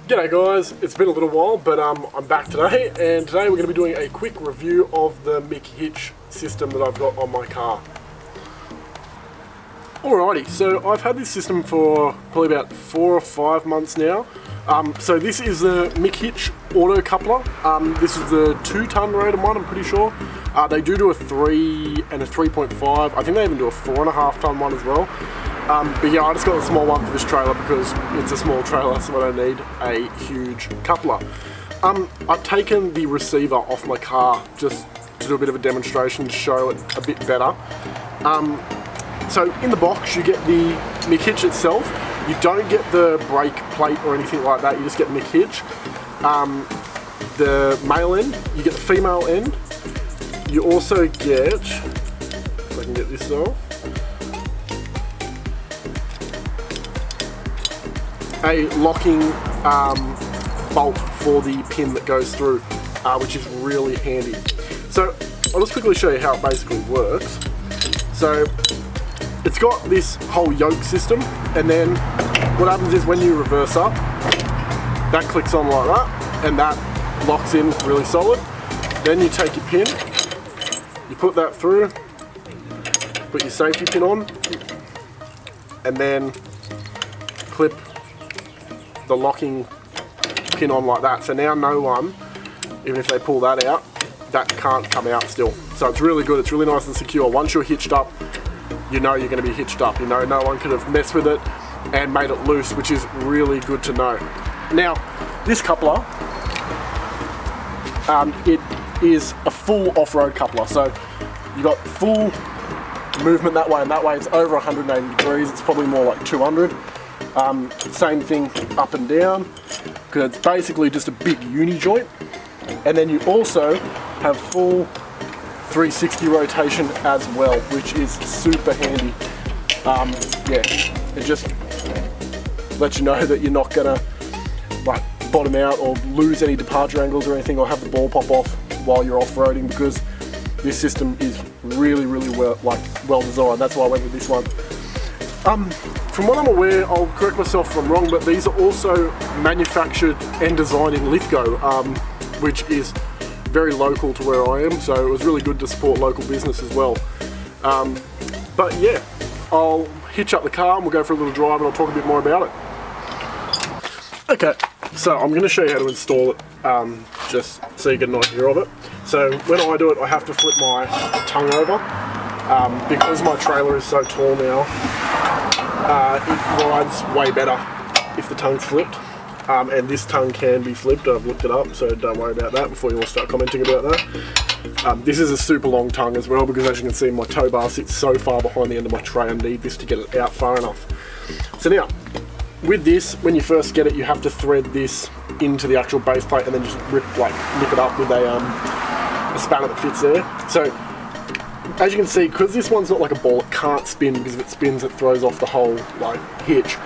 G'day guys, it's been a little while, but I'm back today, and today we're going to be doing a quick review of the McHITCH system that I've got on my car. Alrighty, so I've had this system for probably about 4 or 5 months now. So this is the McHITCH auto coupler. This is the 2-ton rated one, I'm pretty sure. They do a 3 and a 3.5. I think they even do a 4.5-ton one as well. But yeah, I just got a small one for this trailer because it's a small trailer, so I don't need a huge coupler. I've taken the receiver off my car just to do a bit of a demonstration to show it a bit better. So in the box you get the McHITCH itself. You don't get the brake plate or anything like that, you just get the McHITCH. The male end, you get the female end. You also get, if I can get this off, a locking bolt for the pin that goes through, which is really handy. So I'll just quickly show you how it basically works. So it's got this whole yoke system, and then what happens is when you reverse up, that clicks on like that, and that locks in really solid. Then you take your pin, you put that through, put your safety pin on, and then clip the locking pin on like that. So now no one, even if they pull that out, that can't come out still. So it's really good, it's really nice and secure. Once you're hitched up, you know you're going to be hitched up. You know no one could have messed with it and made it loose, which is really good to know. Now, this coupler, it is a full off-road coupler. So you got full movement that way and that way. It's over 180 degrees. It's probably more like 200. Same thing up and down, because it's basically just a big uni joint. And then you also have full 360 rotation as well, which is super handy. Yeah, it just lets you know that you're not gonna like bottom out or lose any departure angles or anything, or have the ball pop off while you're off-roading, because this system is really well designed. That's why I went with this one. From what I'm aware, I'll correct myself if I'm wrong, but these are also manufactured and designed in Lithgow, which is very local to where I am, so it was really good to support local business as well. But yeah, I'll hitch up the car and we'll go for a little drive and I'll talk a bit more about it. Okay, so I'm going to show you how to install it, just so you get an idea of it. So when I do it, I have to flip my tongue over, because my trailer is so tall now. It rides way better if the tongue's flipped, and this tongue can be flipped. I've looked it up, so don't worry about that before you all start commenting about that. This is a super long tongue as well, because as you can see, my tow bar sits so far behind the end of my tray. I need this to get it out far enough. So now, with this, when you first get it, you have to thread this into the actual base plate and then just nip it up with a spanner that fits there. So as you can see, because this one's not like a ball, it can't spin, because if it spins it throws off the whole hitch.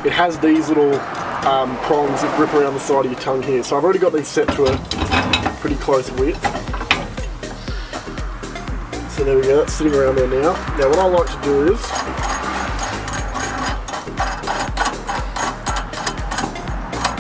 It has these little prongs that grip around the side of your tongue here. So I've already got these set to a pretty close width. So there we go, that's sitting around there now. Now what I like to do is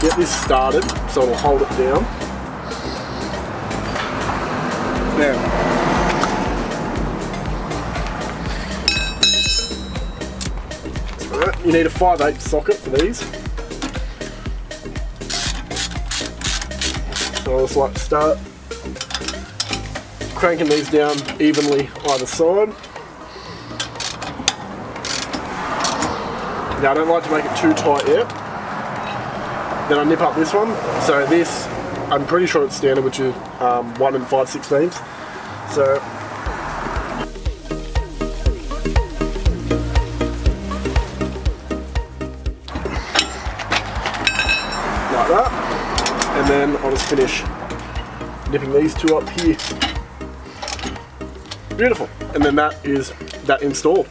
get this started so it'll hold it down. Now, you need a 5/8 socket for these. So I'll just start cranking these down evenly either side. Now I don't like to make it too tight yet. Then I nip up this one. So this, I'm pretty sure it's standard, which is 1 5/16. So like that, and then I'll just finish nipping these two up here. Beautiful, and then that is that installed.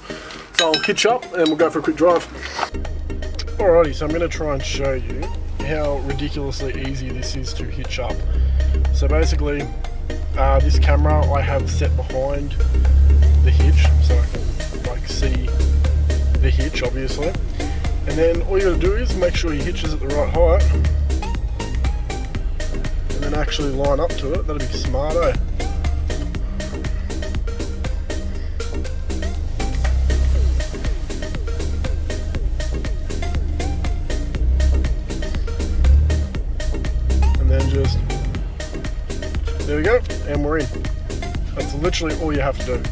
So I'll hitch up and we'll go for a quick drive. Alrighty, so I'm going to try and show you how ridiculously easy this is to hitch up. So basically, this camera I have set behind the hitch, so I can see the hitch obviously. And then all you gotta do is make sure your hitch is at the right height. and actually line up to it. That'd be smart, eh? And then just, there we go, and we're in. That's literally all you have to do.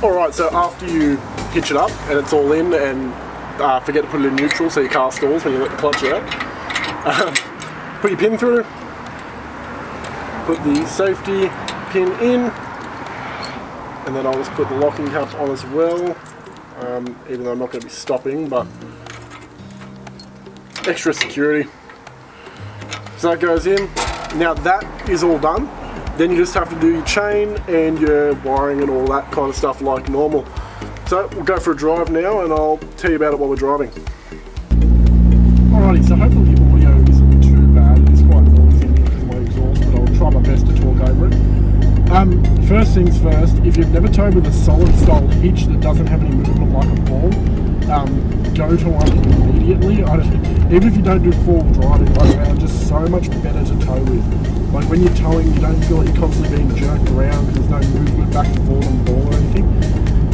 Alright, so after you hitch it up and it's all in, and forget to put it in neutral so your car stalls when you let the clutch out. Put your pin through, put the safety pin in, and then I'll just put the locking cap on as well, even though I'm not going to be stopping, but extra security. So that goes in. Now that is all done. Then you just have to do your chain and your wiring and all that kind of stuff like normal. So we'll go for a drive now and I'll tell you about it while we're driving. Alrighty, so hopefully the audio isn't too bad. It's quite noisy because of my exhaust, but I'll try my best to talk over it. First things first, if you've never towed with a solid style hitch that doesn't have any movement like a ball, go to one immediately. Even if you don't do full driving, like they're just so much better to tow with. Like when you're towing, you don't feel like you're constantly being jerked around because there's no movement back and forth on the ball or anything.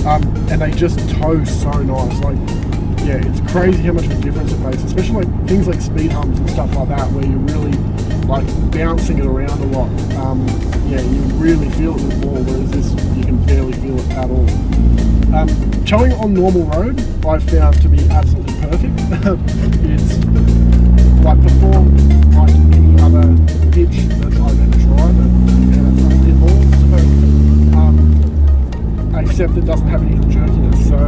And they just tow so nice. Like, yeah, it's crazy how much of a difference it makes, especially like things like speed humps and stuff like that, where you're really like bouncing it around a lot. Yeah, you really feel it with the ball, whereas this, you can barely feel it at all. Towing on normal road, I've found to be absolutely perfect. It's like performed like any other hitch that I've ever tried, and yeah, that's not it all. So, except it doesn't have any jerkiness, so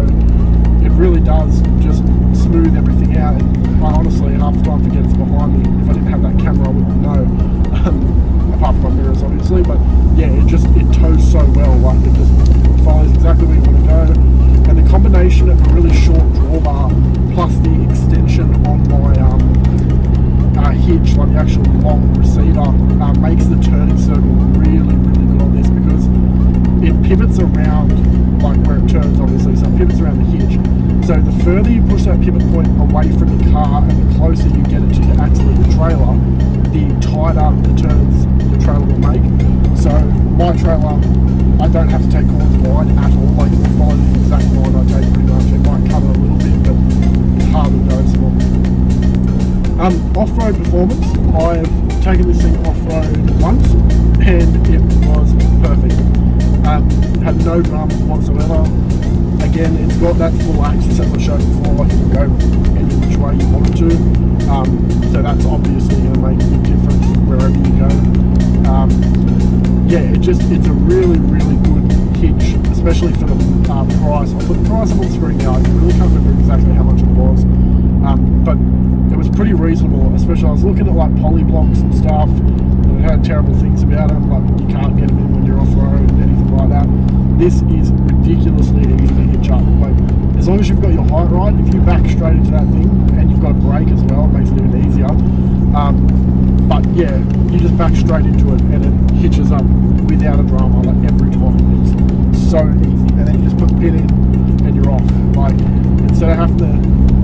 it really does just smooth everything out. And I honestly half the time forget it's behind me. If I didn't have that camera, I wouldn't know. Apart from my mirrors, obviously, but yeah, it tows so well. Like it just follows exactly where you want to go. And the combination of a really short drawbar plus the extension on my hitch, like the actual long receiver, makes the turning circle really, really good on this because it pivots around like where it turns, obviously, so it pivots around the hitch. So the further you push that pivot point away from your car and the closer you get it to actually the trailer, the tighter the turns the trailer will make. So my trailer, I don't have to take corners wide at all, like it will follow the exact line I take pretty much. It might cover a little bit, but it's hardly noticeable. Off-road performance, I've taken this thing off-road once and it was perfect. Had no dramas whatsoever. Again, it's got that full axis as I showed before, like you can go any which way you want to. So that's obviously going to make a big difference wherever you go. Yeah, it's a really, really good hitch, especially for the price. I'll put the price up on the screen now. I really can't remember exactly how much it was. But it was pretty reasonable, especially I was looking at like poly blocks and stuff, and it had terrible things about them, like you can't get them in when you're off-road and anything like that. This is ridiculously easy to hitch up. Like, as long as you've got your height right, if you back straight into that thing, and you've got a brake as well, it makes it even easier. But yeah, you just back straight into it, and it hitches up without a drama, like every time. It's so easy, and then you just put the pin in, and you're off. Like, instead of having to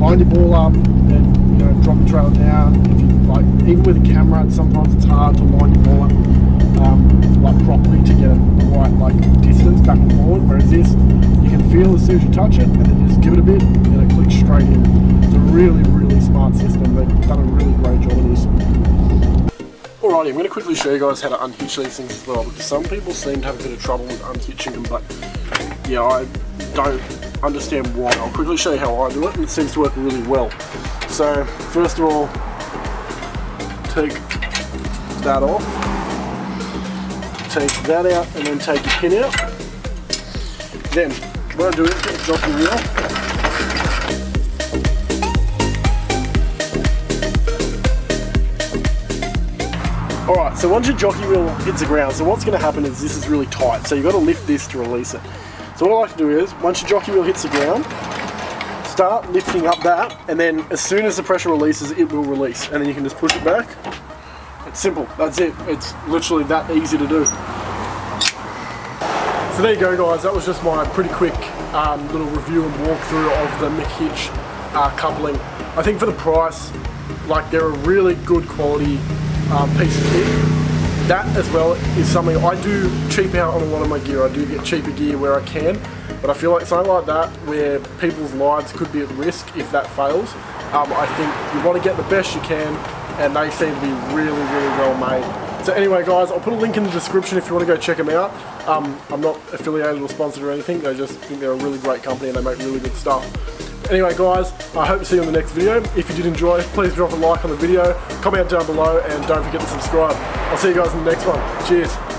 line your ball up, and drop the trailer down. If you like, even with a camera, sometimes it's hard to line your ball up like properly to get the right like distance back and forward. Whereas this, you can feel as soon as you touch it, and then you just give it a bit, and it clicks straight in. It's a really, really smart system. They've done a really great job of this. Alrighty, I'm going to quickly show you guys how to unhitch these things as well, because some people seem to have a bit of trouble with unhitching them, but yeah, I don't understand why. I'll quickly show you how I do it, and it seems to work really well. So first of all, take that off, take that out, and then take the pin out. Then what I do is get the jockey wheel. Alright, so once your jockey wheel hits the ground, so what's going to happen is this is really tight, so you've got to lift this to release it. So what I like to do is, once your jockey wheel hits the ground, start lifting up that, and then as soon as the pressure releases, it will release, and then you can just push it back. It's simple, that's it. It's literally that easy to do. So there you go guys, that was just my pretty quick little review and walkthrough of the McHITCH coupling. I think for the price, like they're a really good quality piece of kit. That as well is something I do cheap out on a lot of my gear. I do get cheaper gear where I can, but I feel like something like that where people's lives could be at risk if that fails, I think you want to get the best you can, and they seem to be really, really well made. So anyway guys, I'll put a link in the description if you want to go check them out. I'm not affiliated or sponsored or anything, I just think they're a really great company and they make really good stuff. Anyway guys, I hope to see you in the next video. If you did enjoy, please drop a like on the video, comment down below, and don't forget to subscribe. I'll see you guys in the next one. Cheers.